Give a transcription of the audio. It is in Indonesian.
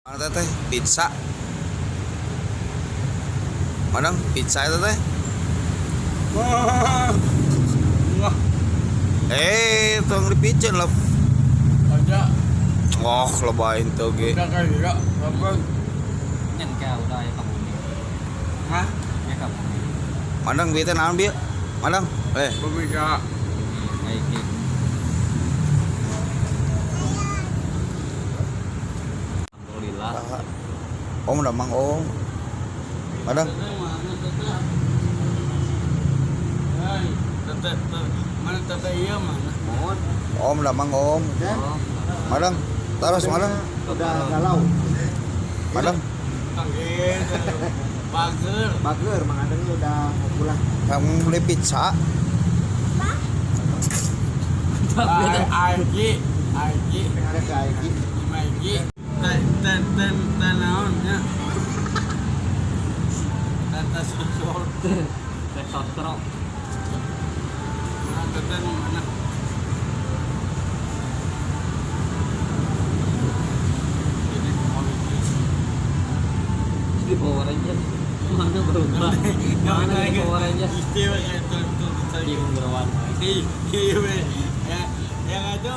Mana teh pizza? Mana pizza itu teh? Wah. Tong dipijen lah. Ada. Oh, lebain tuh ge. Udah kayak gitu. Apa? Nhân cao đây không đi. Hah? Nghe không đi. Mana bieu naon bieu? Mana? Pemika. Ngày kia. Alhamdulillah. Om udah mang om. Mana? Mana tete iya mana? Mohon. Om udah mang om. Mana? Terus mana? Udah galau. Mana? Panggil. Bager. Bager, Mang Adeng udah mau pulang. Kamu beli pizza? Aiki. Ada ke Aiki. Aiki. Ten naonnya. Tata sosol. Rekod terus. Teten mana? Di Power Rangers. Mana berubah? Mana di Power Rangers? Istiwa kayak itu. Di Unggerawan. Iya, yang itu